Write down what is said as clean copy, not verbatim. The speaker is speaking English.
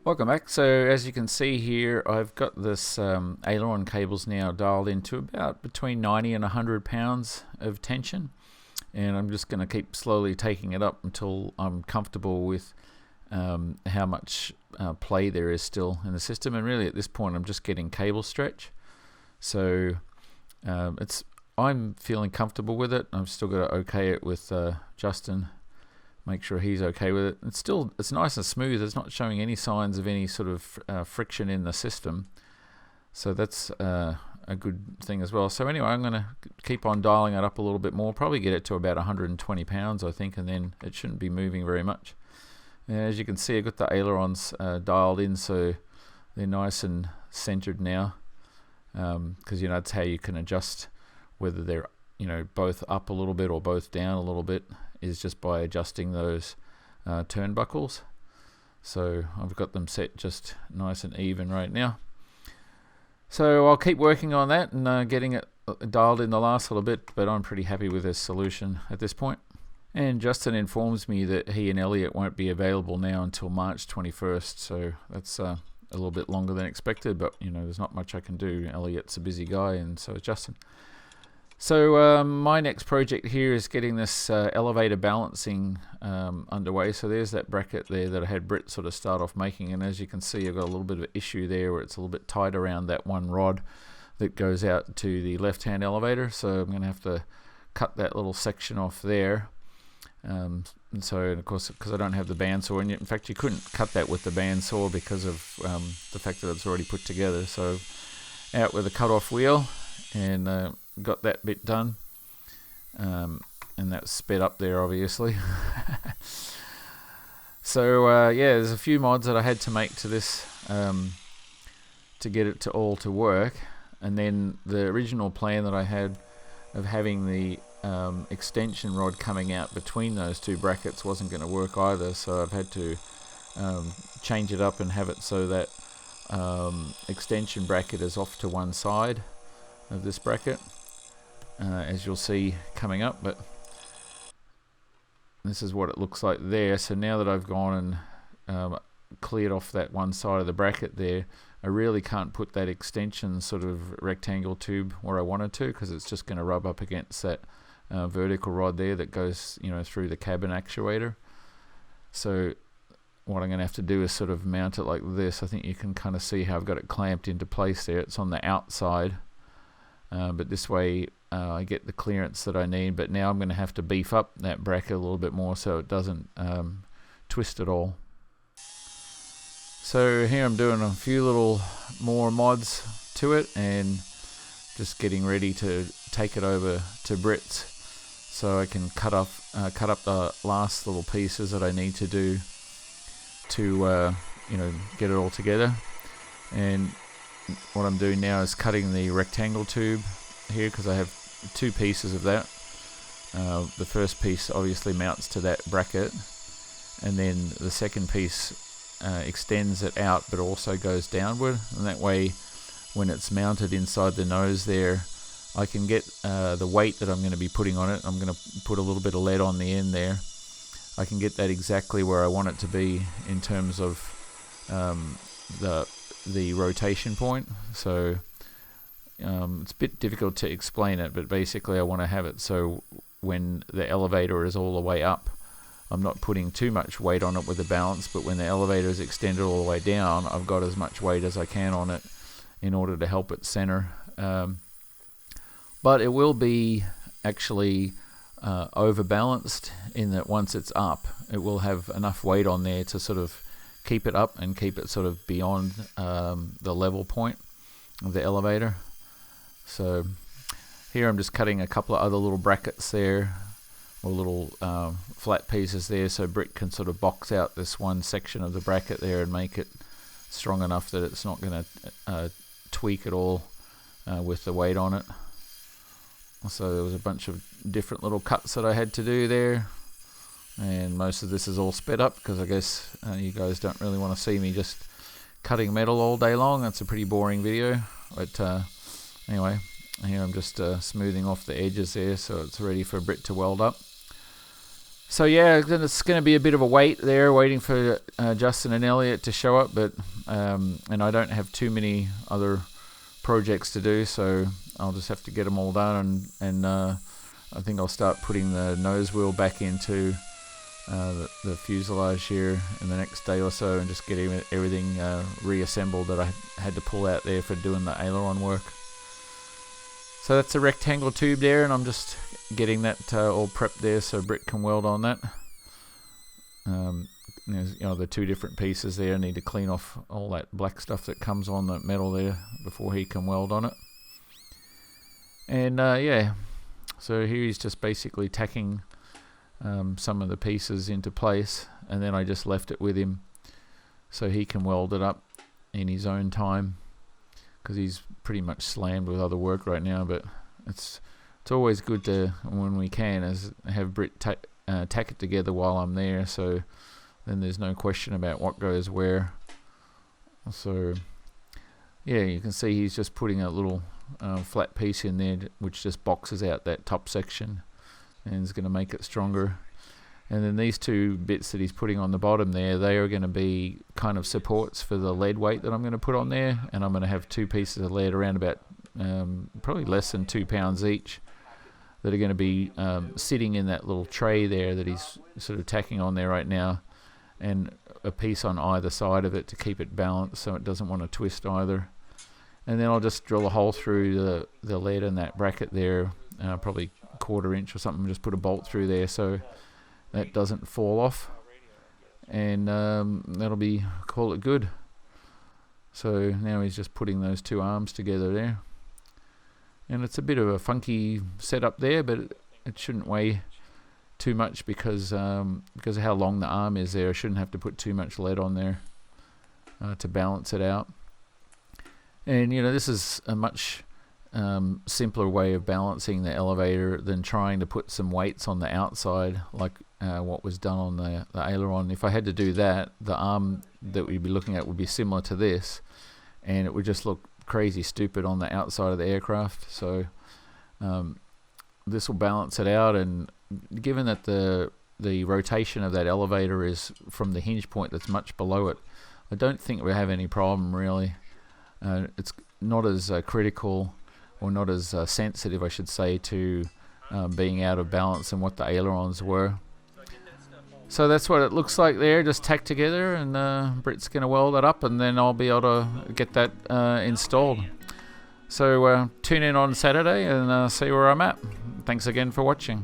Welcome back. So as you can see here, I've got this aileron cables now dialed into about between 90 and 100 pounds of tension, and I'm just going to keep slowly taking it up until I'm comfortable with how much play there is still in the system. And really at this point I'm just getting cable stretch, so I'm feeling comfortable with it. I've still got to okay it with Justin, make sure he's okay with it. It's nice and smooth. It's not showing any signs of any sort of friction in the system, so that's a good thing as well. So anyway, I'm going to keep on dialing it up a little bit more, probably get it to about 120 pounds I think, and then it shouldn't be moving very much. And as you can see, I've got the ailerons dialed in, so they're nice and centered now, because that's how you can adjust whether they're both up a little bit or both down a little bit, is just by adjusting those turnbuckles. So I've got them set just nice and even right now. So I'll keep working on that and getting it dialed in the last little bit, but I'm pretty happy with this solution at this point. And Justin informs me that he and Elliot won't be available now until March 21st, so that's a little bit longer than expected, but there's not much I can do. Elliot's a busy guy, and so is Justin. So my next project here is getting this elevator balancing underway. So there's that bracket there that I had Britt sort of start off making, and as you can see, I've got a little bit of an issue there where it's a little bit tight around that one rod that goes out to the left-hand elevator. So I'm going to have to cut that little section off there. And of course, because I don't have the bandsaw, and in fact you couldn't cut that with the bandsaw because of the fact that it's already put together. So out with a cut-off wheel, and got that bit done, and that's sped up there obviously. So yeah, there's a few mods that I had to make to this to get it to work, and then the original plan that I had of having the extension rod coming out between those two brackets wasn't going to work either, so I've had to change it up and have it so that extension bracket is off to one side of this bracket, as you'll see coming up. But this is what it looks like there. So now that I've gone and cleared off that one side of the bracket there, I really can't put that extension sort of rectangle tube where I wanted to, because it's just going to rub up against that vertical rod there that goes through the cabin actuator. So what I'm going to have to do is sort of mount it like this. I think you can kind of see how I've got it clamped into place there. It's on the outside, but this way I get the clearance that I need. But now I'm going to have to beef up that bracket a little bit more so it doesn't twist at all. So here I'm doing a few little more mods to it and just getting ready to take it over to Britt's, so I can cut up the last little pieces that I need to do to get it all together. And what I'm doing now is cutting the rectangle tube here, because I have two pieces of that. The first piece obviously mounts to that bracket, and then the second piece extends it out but also goes downward, and that way when it's mounted inside the nose there, I can get the weight that I'm going to be putting on it. I'm going to put a little bit of lead on the end there. I can get that exactly where I want it to be in terms of the rotation point. So it's a bit difficult to explain it, but basically I want to have it so when the elevator is all the way up, I'm not putting too much weight on it with the balance, but when the elevator is extended all the way down, I've got as much weight as I can on it in order to help it center. But it will be actually overbalanced in that once it's up, it will have enough weight on there to sort of keep it up and keep it sort of beyond the level point of the elevator. So here I'm just cutting a couple of other little brackets there, or little flat pieces there, so Britt can sort of box out this one section of the bracket there and make it strong enough that it's not going to tweak at all with the weight on it. So there was a bunch of different little cuts that I had to do there, and most of this is all sped up because I guess you guys don't really want to see me just cutting metal all day long. That's a pretty boring video, but anyway, here I'm just smoothing off the edges there so it's ready for Britt to weld up. So yeah, then it's going to be a bit of a wait there, waiting for Justin and Elliot to show up. But and I don't have too many other projects to do, so I'll just have to get them all done. And I think I'll start putting the nose wheel back into the fuselage here in the next day or so, and just getting everything reassembled that I had to pull out there for doing the aileron work. So that's a rectangle tube there, and I'm just getting that all prepped there so Britt can weld on that. There's, the two different pieces there. I need to clean off all that black stuff that comes on the metal there before he can weld on it. And yeah, so here he's just basically tacking some of the pieces into place, and then I just left it with him so he can weld it up in his own time, because he's pretty much slammed with other work right now. But it's always good to, when we can, have Britt tack it together while I'm there, so then there's no question about what goes where. So yeah, you can see he's just putting a little flat piece in there which just boxes out that top section and is going to make it stronger. And then these two bits that he's putting on the bottom there, they are going to be kind of supports for the lead weight that I'm going to put on there, and I'm going to have two pieces of lead around about probably less than 2 pounds each that are going to be sitting in that little tray there that he's sort of tacking on there right now, and a piece on either side of it to keep it balanced so it doesn't want to twist either. And then I'll just drill a hole through the lead in that bracket there, probably 1/4 inch or something, just put a bolt through there so that doesn't fall off, and that'll be, call it good. So now he's just putting those two arms together there, and it's a bit of a funky setup there, but it shouldn't weigh too much because of how long the arm is there. I shouldn't have to put too much lead on there to balance it out. And this is a much simpler way of balancing the elevator than trying to put some weights on the outside like what was done on the aileron. If I had to do that, the arm that we'd be looking at would be similar to this, and it would just look crazy stupid on the outside of the aircraft. So this will balance it out, and given that the rotation of that elevator is from the hinge point that's much below it, I don't think we have any problem really. It's not as critical, or not as sensitive, I should say, to being out of balance than what the ailerons were. So that's what it looks like there, just tacked together, and Britt's going to weld that up, and then I'll be able to get that installed. So tune in on Saturday and see where I'm at. Thanks again for watching.